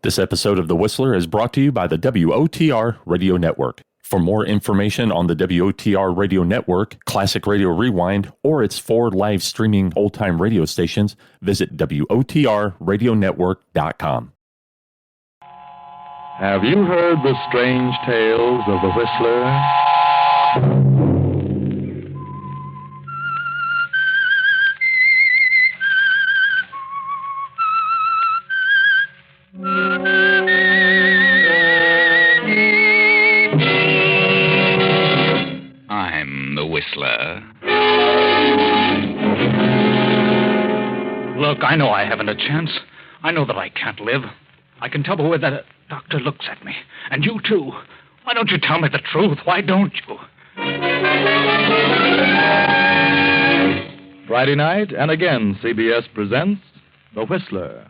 This episode of The Whistler is brought to you by the WOTR Radio Network. For more information on the WOTR Radio Network, Classic Radio Rewind, or its 4 live streaming old-time radio stations, visit WOTRradionetwork.com. Have you heard the strange tales of the Whistler? I'm the Whistler. Look, I know I haven't a chance. I know that I can't live. I can tell by the way that doctor looks at me. And you, too. Why don't you tell me the truth? Why don't you? Friday night, and again, CBS presents The Whistler.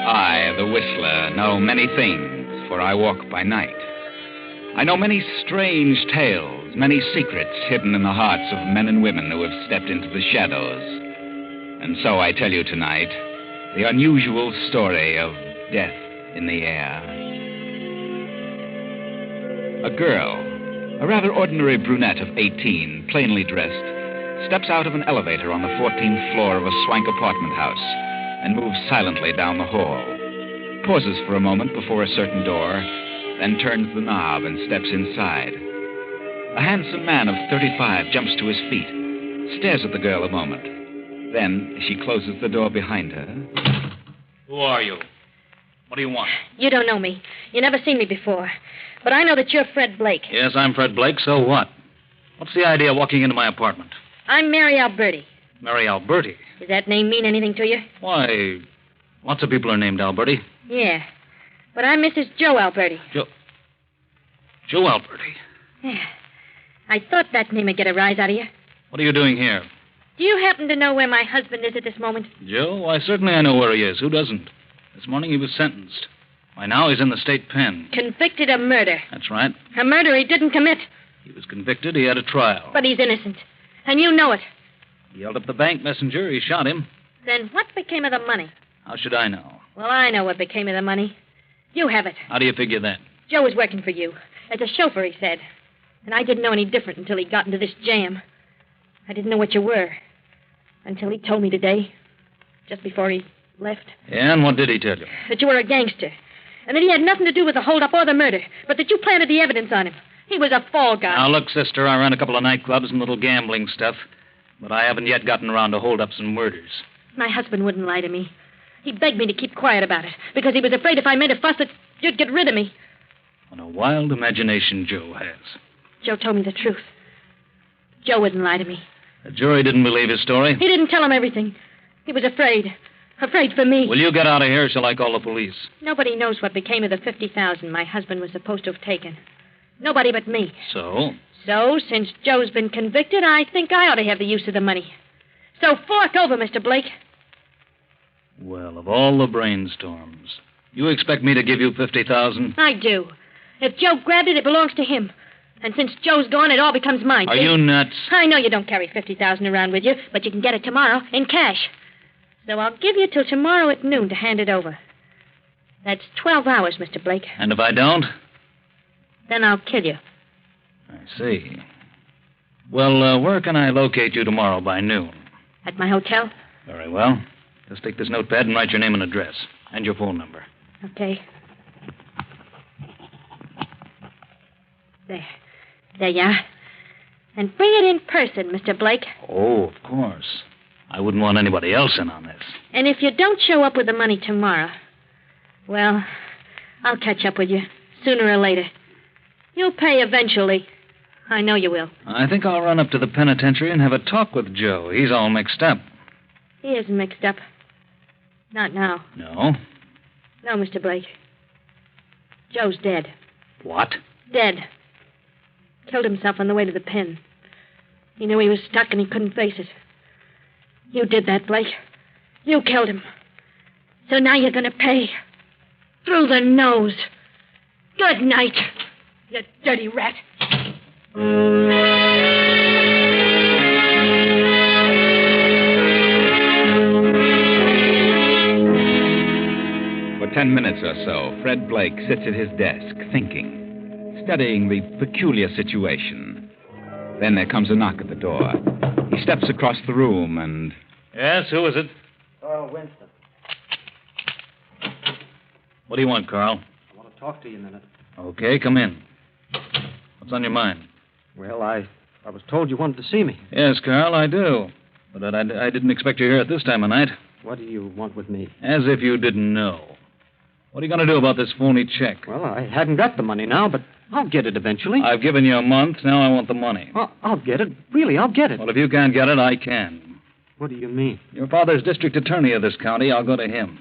I, the Whistler, know many things, for I walk by night. I know many strange tales, many secrets hidden in the hearts of men and women who have stepped into the shadows. And so I tell you tonight the unusual story of death in the air. A girl, a rather ordinary brunette of 18, plainly dressed, steps out of an elevator on the 14th floor of a swank apartment house and moves silently down the hall, pauses for a moment before a certain door, then turns the knob and steps inside. A handsome man of 35 jumps to his feet, stares at the girl a moment. Then she closes the door behind her. Who are you? What do you want? You don't know me. You never seen me before. But I know that you're Fred Blake. Yes, I'm Fred Blake, so what? What's the idea of walking into my apartment? I'm Mary Alberti. Mary Alberti? Does that name mean anything to you? Why, lots of people are named Alberti. Yeah. But I'm Mrs. Joe Alberti. Joe Alberti? Yeah. I thought that name would get a rise out of you. What are you doing here? Do you happen to know where my husband is at this moment? Joe? Why, certainly I know where he is. Who doesn't? This morning he was sentenced. Why, now he's in the state pen. Convicted of murder. That's right. A murder he didn't commit. He was convicted. He had a trial. But he's innocent. And you know it. He held up the bank messenger. He shot him. Then what became of the money? How should I know? Well, I know what became of the money. You have it. How do you figure that? Joe was working for you. As a chauffeur, he said. And I didn't know any different until he got into this jam. I didn't know what you were. Until he told me today. Just before he left. Yeah, and what did he tell you? That you were a gangster. And that he had nothing to do with the holdup or the murder. But that you planted the evidence on him. He was a fall guy. Now, look, sister, I ran a couple of nightclubs and little gambling stuff. But I haven't yet gotten around to holdups and murders. My husband wouldn't lie to me. He begged me to keep quiet about it. Because he was afraid if I made a fuss that you'd get rid of me. What a wild imagination Joe has. Joe told me the truth. Joe wouldn't lie to me. The jury didn't believe his story? He didn't tell him everything. He was afraid. Afraid for me. Will you get out of here or shall I call the police? Nobody knows what became of the $50,000 my husband was supposed to have taken. Nobody but me. So? So, since Joe's been convicted, I think I ought to have the use of the money. So fork over, Mr. Blake. Well, of all the brainstorms, you expect me to give you $50,000? I do. If Joe grabbed it, it belongs to him. And since Joe's gone, it all becomes mine. Are you nuts? I know you don't carry $50,000 around with you, but you can get it tomorrow in cash. So I'll give you till tomorrow at noon to hand it over. That's 12 hours, Mr. Blake. And if I don't? Then I'll kill you. I see. Well, where can I locate you tomorrow by noon? At my hotel? Very well. Just take this notepad and write your name and address. And your phone number. Okay. There. There you are. And bring it in person, Mr. Blake. Oh, of course. I wouldn't want anybody else in on this. And if you don't show up with the money tomorrow, well, I'll catch up with you sooner or later. You'll pay eventually. I know you will. I think I'll run up to the penitentiary and have a talk with Joe. He's all mixed up. He isn't mixed up. Not now. No? No, Mr. Blake. Joe's dead. What? Dead. Killed himself on the way to the pen. He knew he was stuck and he couldn't face it. You did that, Blake. You killed him. So now you're going to pay. Through the nose. Good night, you dirty rat. 10 minutes or so, Fred Blake sits at his desk, thinking, studying the peculiar situation. Then there comes a knock at the door. He steps across the room and... Yes, who is it? Carl Winston. What do you want, Carl? I want to talk to you a minute. Okay, come in. What's on your mind? Well, I was told you wanted to see me. Yes, Carl, I do. But I didn't expect you here at this time of night. What do you want with me? As if you didn't know. What are you going to do about this phony check? Well, I hadn't got the money now, but I'll get it eventually. I've given you a month. Now I want the money. I'll get it. Really, I'll get it. Well, if you can't get it, I can. What do you mean? Your father's district attorney of this county. I'll go to him.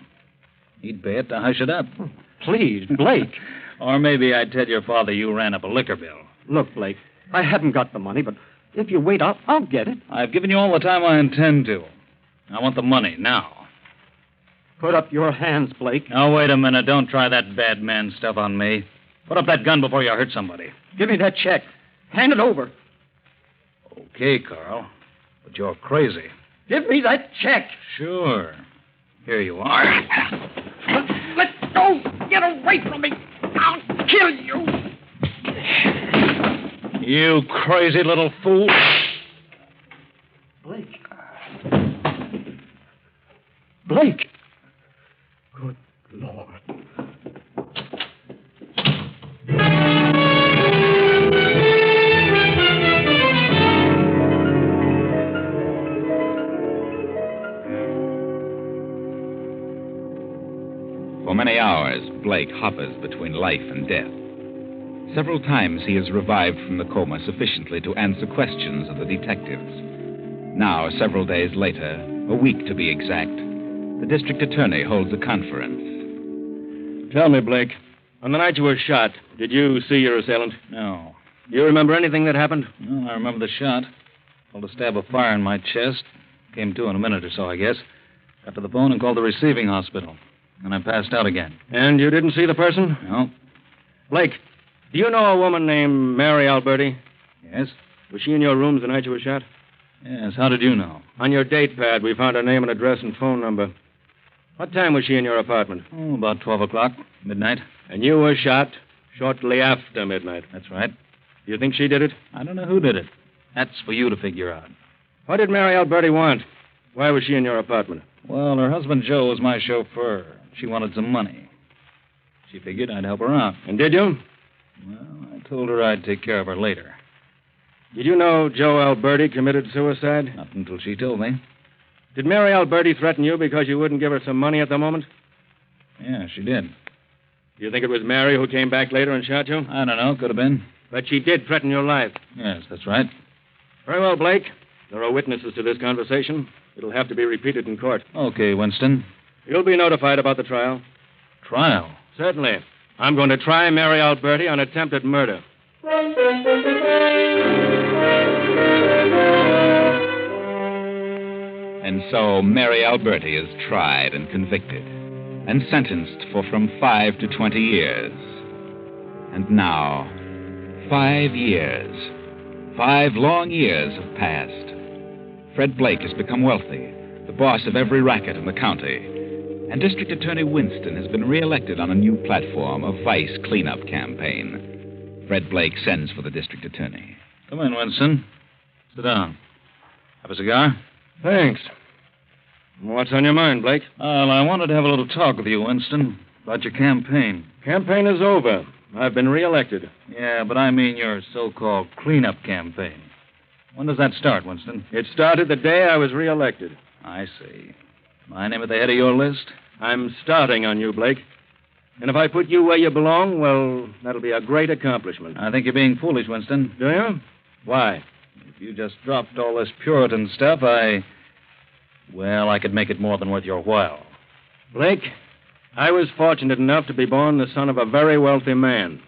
He'd pay it to hush it up. Oh, please, Blake. Or maybe I'd tell your father you ran up a liquor bill. Look, Blake, I haven't got the money, but if you wait, I'll get it. I've given you all the time I intend to. I want the money now. Put up your hands, Blake. Now, wait a minute. Don't try that bad man stuff on me. Put up that gun before you hurt somebody. Give me that check. Hand it over. Okay, Carl. But you're crazy. Give me that check. Sure. Here you are. Let go. Get away from me. I'll kill you. You crazy little fool. Blake. Blake. Good Lord. For many hours, Blake hovers between life and death. Several times he is revived from the coma sufficiently to answer questions of the detectives. Now, several days later, a week to be exact, the district attorney holds a conference. Tell me, Blake, on the night you were shot, did you see your assailant? No. Do you remember anything that happened? Well, I remember the shot. Felt a stab of fire in my chest. Came to in a minute or so, I guess. Got to the phone and called the receiving hospital. Then I passed out again. And you didn't see the person? No. Blake, do you know a woman named Mary Alberti? Yes? Was she in your rooms the night you were shot? Yes. How did you know? On your date pad, we found her name and address and phone number. What time was she in your apartment? Oh, about 12 o'clock, midnight. And you were shot shortly after midnight. That's right. Do you think she did it? I don't know who did it. That's for you to figure out. What did Mary Alberti want? Why was she in your apartment? Well, her husband Joe was my chauffeur. She wanted some money. She figured I'd help her out. And did you? Well, I told her I'd take care of her later. Did you know Joe Alberti committed suicide? Not until she told me. Did Mary Alberti threaten you because you wouldn't give her some money at the moment? Yeah, she did. Do you think it was Mary who came back later and shot you? I don't know. Could have been. But she did threaten your life. Yes, that's right. Very well, Blake. There are witnesses to this conversation. It'll have to be repeated in court. Okay, Winston. You'll be notified about the trial. Trial? Certainly. I'm going to try Mary Alberti on attempted murder. And so Mary Alberti is tried and convicted and sentenced for from 5 to 20 years. And now, 5 years, 5 long years have passed. Fred Blake has become wealthy, the boss of every racket in the county, and District Attorney Winston has been reelected on a new platform, a vice cleanup campaign. Fred Blake sends for the district attorney. Come in, Winston. Sit down. Have a cigar? Thanks. What's on your mind, Blake? Well, I wanted to have a little talk with you, Winston, about your campaign. Campaign is over. I've been reelected. Yeah, but I mean your so-called cleanup campaign. When does that start, Winston? It started the day I was reelected. I see. My name at the head of your list? I'm starting on you, Blake. And if I put you where you belong, well, that'll be a great accomplishment. I think you're being foolish, Winston. Do you? Why? If you just dropped all this Puritan stuff, I could make it more than worth your while. Blake, I was fortunate enough to be born the son of a very wealthy man.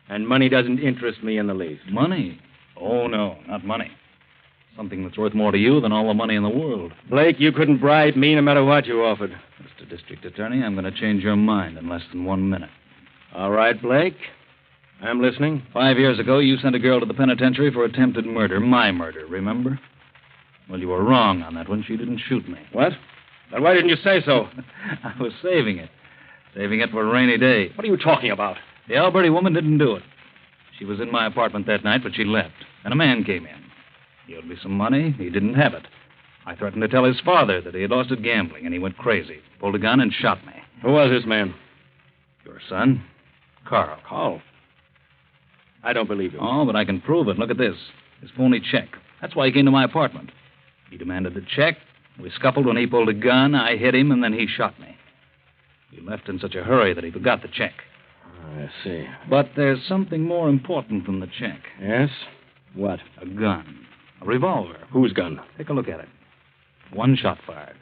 And money doesn't interest me in the least. Money? Oh, no, not money. Something that's worth more to you than all the money in the world. Blake, you couldn't bribe me no matter what you offered. Mr. District Attorney, I'm going to change your mind in less than 1 minute. All right, Blake. I'm listening. 5 years ago, you sent a girl to the penitentiary for attempted murder. My murder, remember? Well, you were wrong on that one. She didn't shoot me. What? Then why didn't you say so? I was saving it. Saving it for a rainy day. What are you talking about? The Alberti woman didn't do it. She was in my apartment that night, but she left. And a man came in. He owed me some money. He didn't have it. I threatened to tell his father that he had lost at gambling, and he went crazy. Pulled a gun and shot me. Who was this man? Your son, Carl. Carl? I don't believe you. Oh, but I can prove it. Look at this. His phony check. That's why he came to my apartment. He demanded the check. We scuffled when he pulled a gun. I hit him, and then he shot me. He left in such a hurry that he forgot the check. I see. But there's something more important than the check. Yes? What? A gun. A revolver. Whose gun? Take a look at it. One shot fired.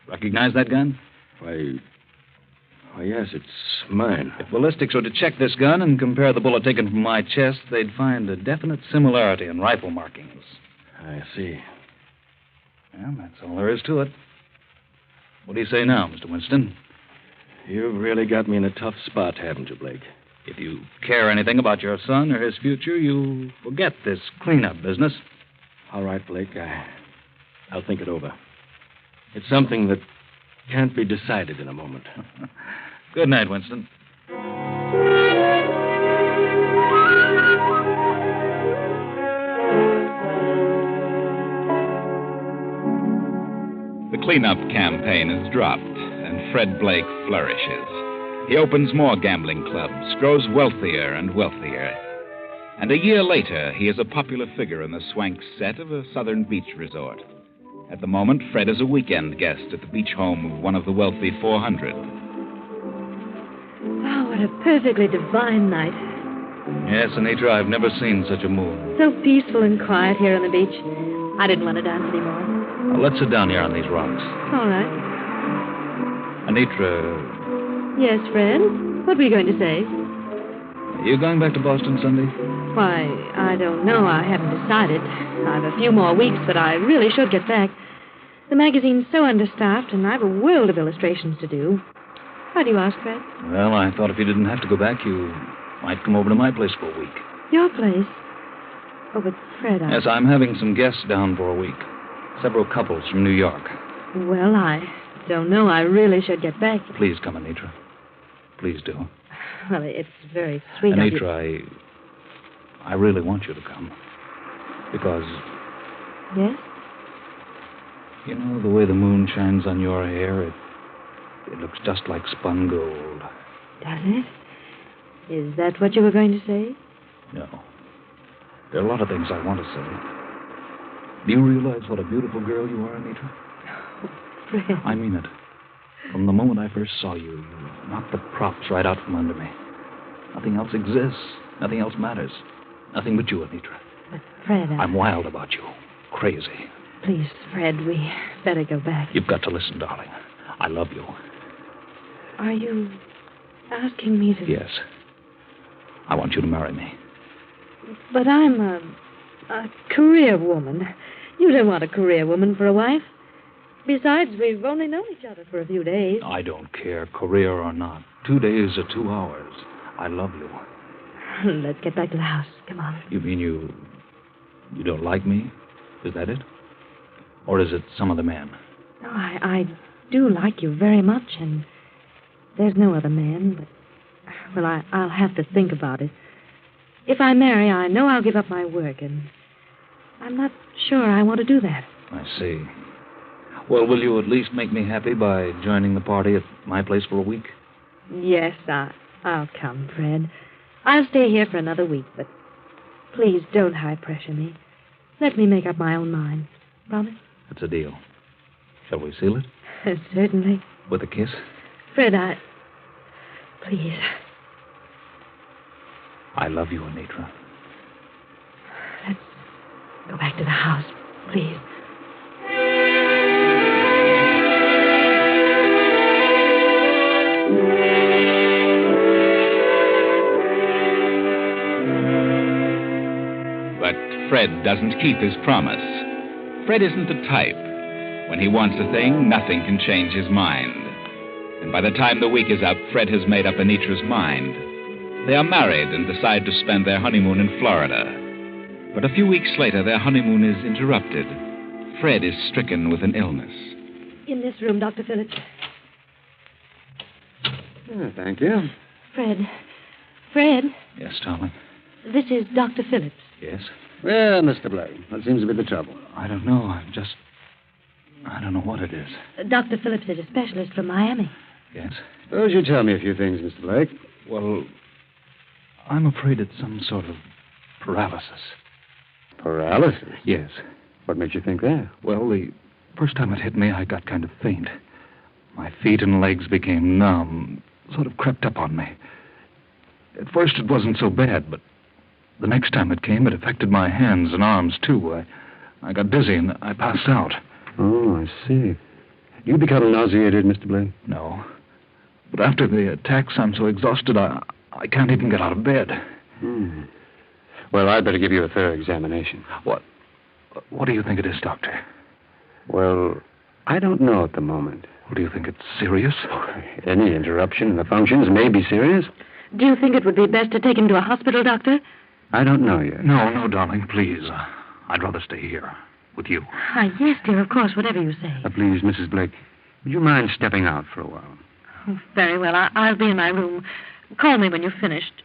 Recognize that gun? Why, yes, it's mine. If ballistics were to check this gun and compare the bullet taken from my chest, they'd find a definite similarity in rifle markings. I see. Well, that's all there is to it. What do you say now, Mr. Winston? You've really got me in a tough spot, haven't you, Blake? If you care anything about your son or his future, you forget this cleanup business. All right, Blake, I'll think it over. It's something that can't be decided in a moment. Good night, Winston. The cleanup campaign is dropped, and Fred Blake flourishes. He opens more gambling clubs, grows wealthier and wealthier. And a year later, he is a popular figure in the swank set of a southern beach resort. At the moment, Fred is a weekend guest at the beach home of one of the wealthy 400. Oh, what a perfectly divine night. Yes, Anitra, I've never seen such a moon. So peaceful and quiet here on the beach. I didn't want to dance anymore. Well, let's sit down here on these rocks. All right. Anitra, Yes, Fred? What were you going to say? are you going back to Boston Sunday? Why, I don't know. I haven't decided. I've a few more weeks, but I really should get back. The magazine's so understaffed, and I've a world of illustrations to do. Why do you ask, Fred? Well, I thought if you didn't have to go back, you might come over to my place for a week. Your place? Oh, but Fred, Yes, I'm having some guests down for a week. Several couples from New York. Well, I don't know. I really should get back. Please come, Anitra. Please do. Well, it's very sweet of you. Anitra, I really want you to come. Because, Yes? you know, the way the moon shines on your hair, it looks just like spun gold. Does it? Is that what you were going to say? No. There are a lot of things I want to say. Do you realize what a beautiful girl you are, Anitra? Fred. I mean it. From the moment I first saw you, you knocked the props right out from under me. Nothing else exists. Nothing else matters. Nothing but you, Anitra. But, Fred, I'm wild about you. Crazy. Please, Fred, we better go back. You've got to listen, darling. I love you. Are you asking me to... Yes. I want you to marry me. But I'm a career woman. You don't want a career woman for a wife. Besides, we've only known each other for a few days. I don't care, career or not. 2 days or 2 hours. I love you. Let's get back to the house. Come on. You mean you don't like me? Is that it? Or is it some other man? No, I do like you very much, and there's no other man, but... Well, I'll have to think about it. If I marry, I know I'll give up my work, and I'm not sure I want to do that. I see. Well, will you at least make me happy by joining the party at my place for a week? Yes, I'll come, Fred. I'll stay here for another week, but please don't high pressure me. Let me make up my own mind. Promise? That's a deal. Shall we seal it? Certainly. With a kiss? Fred, Please. I love you, Anitra. Let's go back to the house, please. But Fred doesn't keep his promise. Fred isn't the type. When he wants a thing, nothing can change his mind. And by the time the week is up, Fred has made up Anitra's mind. They are married and decide to spend their honeymoon in Florida. But a few weeks later, their honeymoon is interrupted. Fred is stricken with an illness. In this room, Dr. Phillips. Yeah, thank you. Fred, Yes, darling. this is Dr. Phillips. Yes? Well, Mr. Blake, what seems to be the trouble? I don't know. I don't know what it is. Dr. Phillips is a specialist from Miami. Yes? Suppose you tell me a few things, Mr. Blake. Well, I'm afraid it's some sort of paralysis. Paralysis? Yes. What makes you think that? Well, the first time it hit me, I got kind of faint. My feet and legs became numb, sort of crept up on me. At first, it wasn't so bad, but the next time it came, it affected my hands and arms, too. I got dizzy and I passed out. Oh, I see. You become nauseated, Mr. Blake? No. But after the attacks, I'm so exhausted, I can't even get out of bed. Well, I'd better give you a thorough examination. What do you think it is, Doctor? Well, I don't know at the moment. Well, do you think it's serious? Any interruption in the functions may be serious. Do you think it would be best to take him to a hospital, Doctor? I don't know yet. No, darling, please. I'd rather stay here with you. Yes, dear, of course, whatever you say. Please, Mrs. Blake, would you mind stepping out for a while? Oh, very well. I'll be in my room. Call me when you've finished.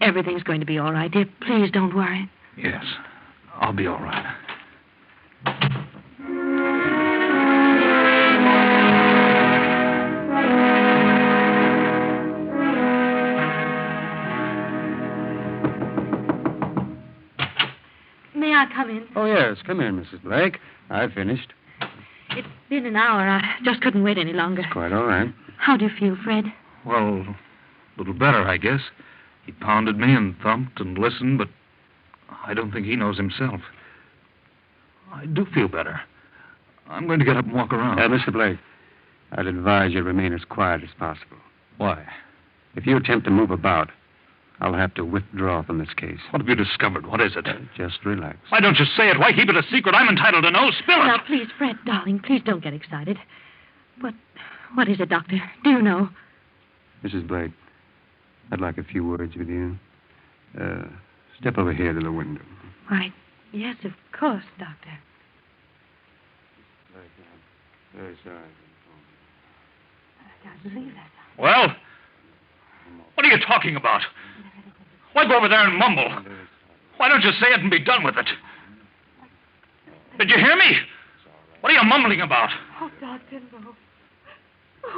Everything's going to be all right, dear. Please don't worry. Yes, I'll be all right. May I come in? Oh, yes. Come in, Mrs. Blake. I've finished. It's been an hour. I just couldn't wait any longer. Quite all right. How do you feel, Fred? Well, a little better, I guess. He pounded me and thumped and listened, but I don't think he knows himself. I do feel better. I'm going to get up and walk around. Mr. Blake, I'd advise you to remain as quiet as possible. Why? If you attempt to move about, I'll have to withdraw from this case. What have you discovered? What is it? Just relax. Why don't you say it? Why keep it a secret? I'm entitled to know. Spill it. Now, please, Fred, darling, please don't get excited. What is it, Doctor? Do you know? Mrs. Blake, I'd like a few words with you. Step over here to the window. Why, yes, of course, Doctor. Very sorry. I can't believe that. Well, what are you talking about? Why go over there and mumble? Why don't you say it and be done with it? Did you hear me? What are you mumbling about? Oh, Doctor, no.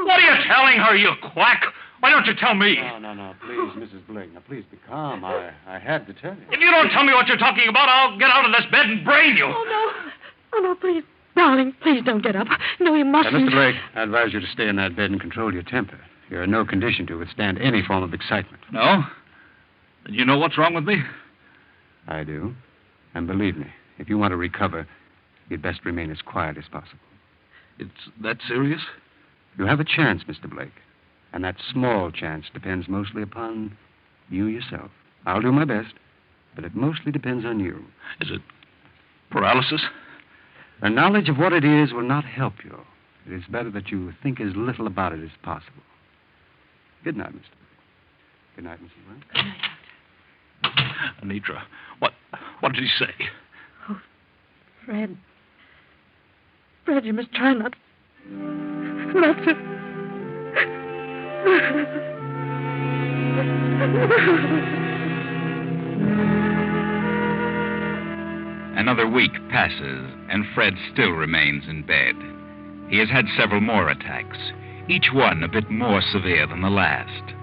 What are you telling her, you quack? Why don't you tell me? No. Please, Mrs. Blake. Now, please be calm. I had to tell you. If you don't tell me what you're talking about, I'll get out of this bed and brain you. Oh, no, please. Darling, please don't get up. No, you mustn't. Mr. Blake, I advise you to stay in that bed and control your temper. You're in no condition to withstand any form of excitement. No? Then you know what's wrong with me? I do. And believe me, if you want to recover, you'd best remain as quiet as possible. It's that serious? You have a chance, Mr. Blake. And that small chance depends mostly upon you yourself. I'll do my best, but it mostly depends on you. Is it paralysis? The knowledge of what it is will not help you. It is better that you think as little about it as possible. Good night, Mr. Blake. Good night, Mrs. Blake. Good night, Doctor. Anitra, what did he say? Oh, Fred, you must try not to... Another week passes, and Fred still remains in bed. He has had several more attacks, each one a bit more severe than the last.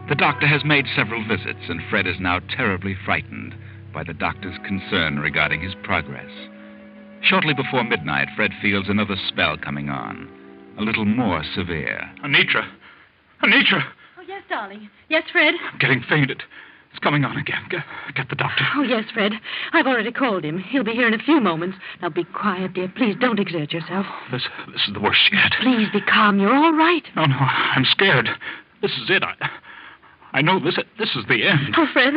The doctor has made several visits, and Fred is now terribly frightened by the doctor's concern regarding his progress. Shortly before midnight, Fred feels another spell coming on, a little more severe. Anitra! Oh, yes, darling. Yes, Fred? I'm getting fainted. It's coming on again. Get the doctor. Oh, yes, Fred. I've already called him. He'll be here in a few moments. Now, be quiet, dear. Please don't exert yourself. This is the worst yet. Please be calm. You're all right. No, I'm scared. This is it. I know this is the end. Oh, Fred.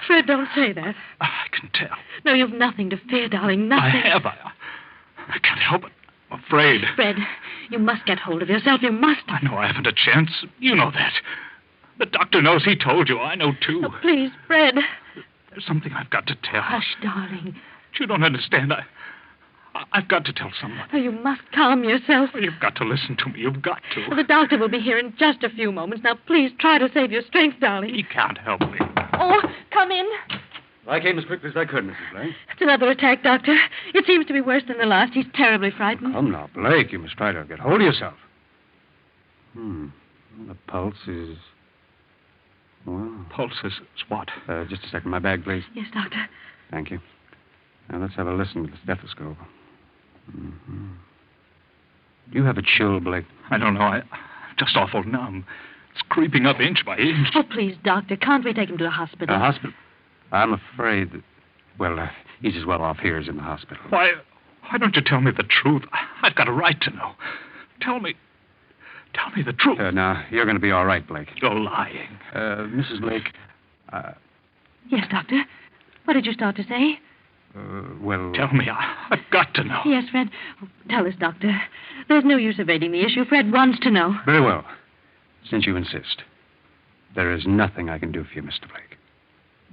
Fred, don't say that. I can tell. No, you've nothing to fear, darling. Nothing. I have. I can't help it. I'm afraid. Fred, you must get hold of yourself. You must. I know I haven't a chance. You know that. The doctor knows. He told you. I know, too. Oh, please, Fred. There's something I've got to tell. Hush, darling. You don't understand. I've got to tell someone. Oh, you must calm yourself. Oh, you've got to listen to me. You've got to. Well, the doctor will be here in just a few moments. Now, please try to save your strength, darling. He can't help me. Oh, come in. I came as quickly as I could, Mrs. Blake. It's another attack, Doctor. It seems to be worse than the last. He's terribly frightened. Come now, Blake. You must try to get hold of yourself. The pulse is... Well... Pulse is what? Just a second. My bag, please. Yes, Doctor. Thank you. Now, let's have a listen to the stethoscope. Mm-hmm. Do you have a chill, Blake? I don't know. I'm just awful numb. It's creeping up inch by inch. Oh, please, Doctor. Can't we take him to the hospital? A hospital? I'm afraid that... Well, he's as well off here as in the hospital. Why don't you tell me the truth? I've got a right to know. Tell me the truth. Now, you're going to be all right, Blake. You're lying. Mrs. Blake, Yes, Doctor. What did you start to say? well... Tell me. I've got to know. Yes, Fred. Oh, tell us, Doctor. There's no use evading the issue. Fred wants to know. Very well. Since you insist, there is nothing I can do for you, Mr. Blake.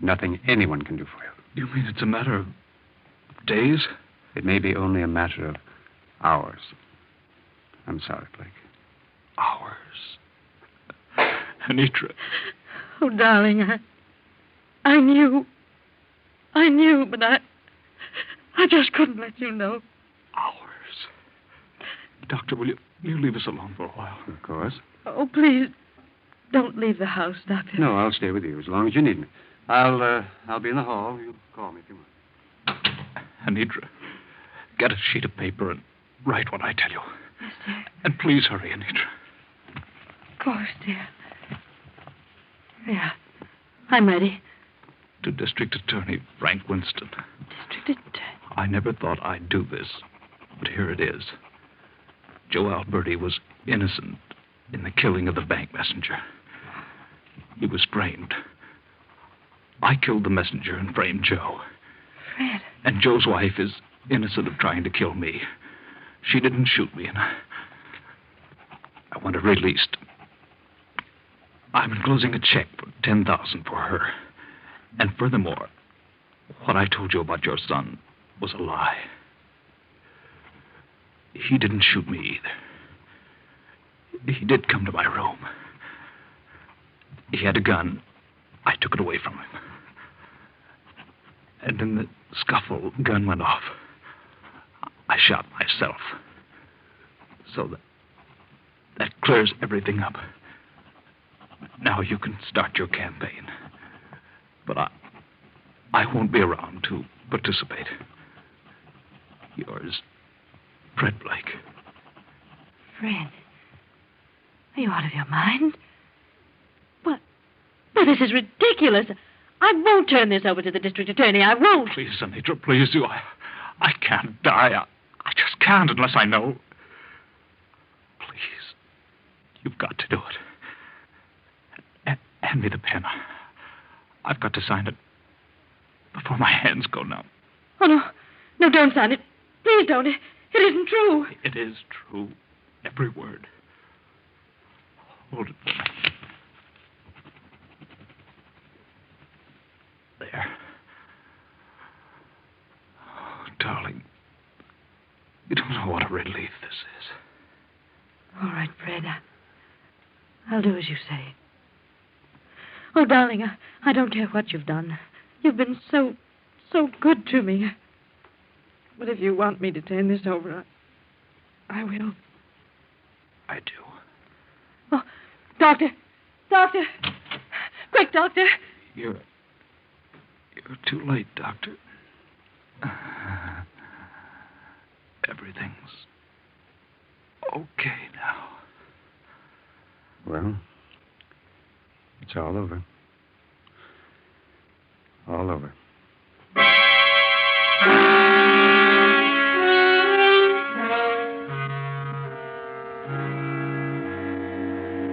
Nothing anyone can do for you. You mean it's a matter of days? It may be only a matter of hours. I'm sorry, Blake. Hours. Anitra. Oh, darling, I knew, but I just couldn't let you know. Hours. Doctor, will you leave us alone for a while? Of course. Oh, please, don't leave the house, Doctor. No, I'll stay with you as long as you need me. I'll be in the hall. You call me if you want. Anitra, get a sheet of paper and write what I tell you. Yes, dear. And please hurry, Anitra. Of course, dear. Yeah, I'm ready. To District Attorney Frank Winston. District Attorney. I never thought I'd do this, but here it is. Joe Alberti was innocent in the killing of the bank messenger. He was framed. I killed the messenger and framed Joe. Fred. And Joe's wife is innocent of trying to kill me. She didn't shoot me, and I want her released. I'm enclosing a check for $10,000 for her. And furthermore, what I told you about your son was a lie. He didn't shoot me either. He did come to my room. He had a gun. I took it away from him. And in the scuffle, the gun went off. I shot myself. So that clears everything up. Now you can start your campaign. But I won't be around to participate. Yours, Fred Blake. Fred, are you out of your mind? But this is ridiculous. I won't turn this over to the district attorney. I won't. Please, Anitra, please do. I can't die. I just can't unless I know. Please, you've got to do it. Hand me the pen. I've got to sign it before my hands go numb. Oh, no. No, don't sign it. Please don't. It isn't true. It is true. Every word. Hold it for me. There. Oh, darling, you don't know what a relief this is. All right, Fred. I'll do as you say. Oh, darling, I don't care what you've done. You've been so good to me. But if you want me to turn this over, I will. I do. Oh, Doctor! Doctor! Quick, Doctor! You're too late, Doctor. Everything's okay now. Well, it's all over. All over.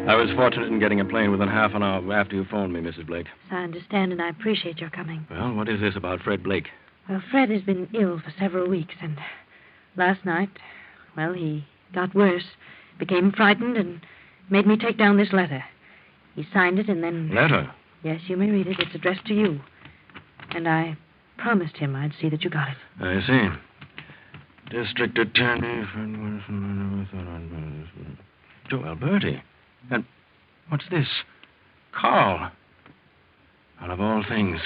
I was fortunate in getting a plane within half an hour after you phoned me, Mrs. Blake. I understand, and I appreciate your coming. Well, what is this about Fred Blake? Well, Fred has been ill for several weeks, and last night, well, he got worse, became frightened, and made me take down this letter. He signed it, and then... Letter? Yes, you may read it. It's addressed to you. And I promised him I'd see that you got it. I see. District Attorney Fred Wilson. Joe Alberti. And what's this? Carl. Out of all things.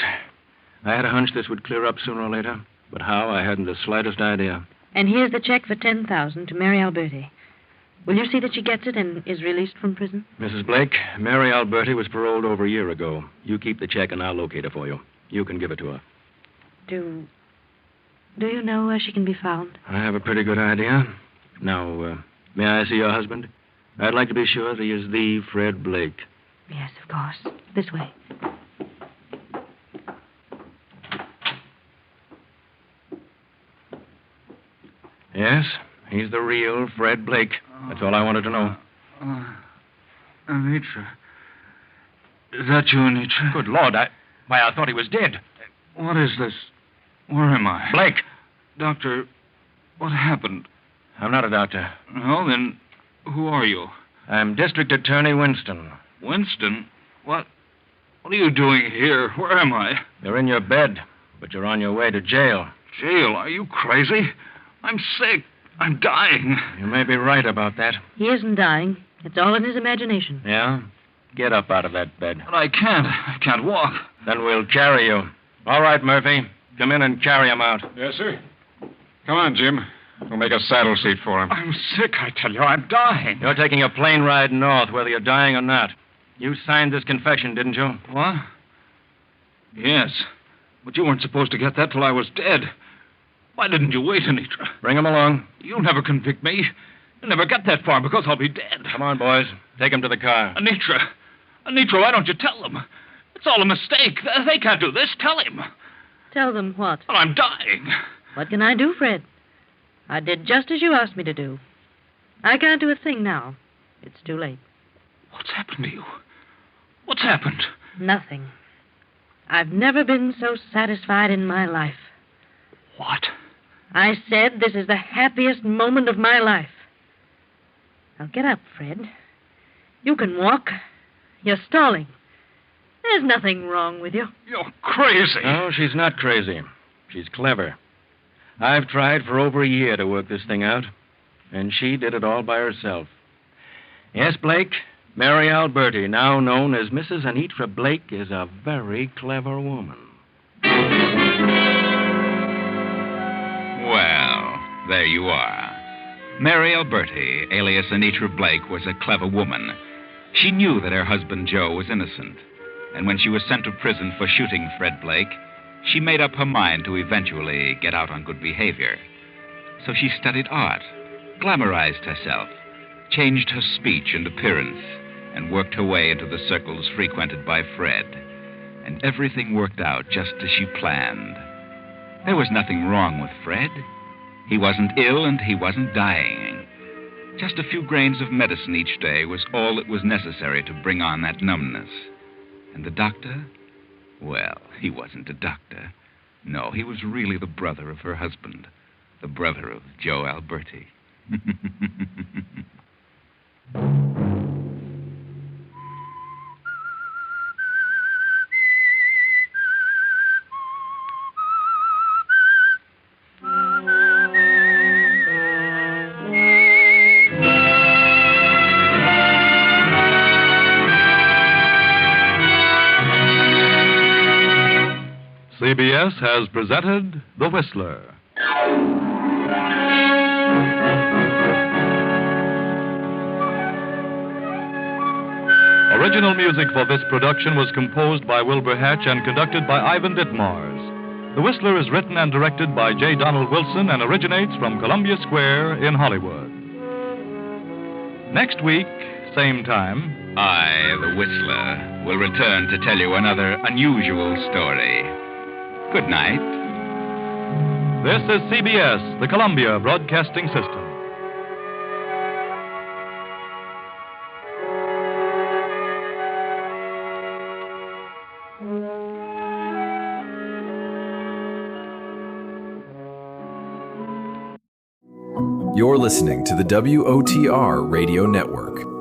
I had a hunch this would clear up sooner or later, but how, I hadn't the slightest idea. And here's the check for $10,000 to Mary Alberti. Will you see that she gets it and is released from prison? Mrs. Blake, Mary Alberti was paroled over a year ago. You keep the check and I'll locate her for you. You can give it to her. Do you know where she can be found? I have a pretty good idea. Now, may I see your husband? I'd like to be sure that he is the Fred Blake. Yes, of course. This way. Yes, he's the real Fred Blake. That's all I wanted to know. Anitra. Is that you, Anitra? Good Lord, I thought he was dead. What is this? Where am I? Blake! Doctor, what happened? I'm not a doctor. No, then who are you? I'm District Attorney Winston. Winston? What are you doing here? Where am I? You're in your bed, but you're on your way to jail. Jail? Are you crazy? I'm sick. I'm dying. You may be right about that. He isn't dying. It's all in his imagination. Yeah? Get up out of that bed. But I can't. I can't walk. Then we'll carry you. All right, Murphy. Come in and carry him out. Yes, sir. Come on, Jim. We'll make a saddle seat for him. I'm sick, I tell you. I'm dying. You're taking a plane ride north, whether you're dying or not. You signed this confession, didn't you? What? Yes. But you weren't supposed to get that till I was dead. Why didn't you wait, Anitra? Bring him along. You'll never convict me. You'll never get that far because I'll be dead. Come on, boys. Take him to the car. Anitra, why don't you tell them? It's all a mistake. They can't do this. Tell him. Tell them what? Well, I'm dying. What can I do, Fred? I did just as you asked me to do. I can't do a thing now. It's too late. What's happened to you? What's happened? Nothing. I've never been so satisfied in my life. What? I said this is the happiest moment of my life. Now get up, Fred. You can walk. You're stalling. There's nothing wrong with you. You're crazy. No, she's not crazy. She's clever. I've tried for over a year to work this thing out, and she did it all by herself. Yes, Blake, Mary Alberti, now known as Mrs. Anitra Blake, is a very clever woman. Well, there you are. Mary Alberti, alias Anitra Blake, was a clever woman. She knew that her husband Joe was innocent, and when she was sent to prison for shooting Fred Blake, she made up her mind to eventually get out on good behavior. So she studied art, glamorized herself, changed her speech and appearance, and worked her way into the circles frequented by Fred. And everything worked out just as she planned. There was nothing wrong with Fred. He wasn't ill and he wasn't dying. Just a few grains of medicine each day was all that was necessary to bring on that numbness. And the doctor? Well, he wasn't a doctor. No, he was really the brother of her husband, the brother of Joe Alberti. CBS has presented The Whistler. Original music for this production was composed by Wilbur Hatch and conducted by Ivan Ditmars. The Whistler is written and directed by J. Donald Wilson and originates from Columbia Square in Hollywood. Next week, same time, I, the Whistler, will return to tell you another unusual story. Good night. This is CBS, the Columbia Broadcasting System. You're listening to the WOTR Radio Network.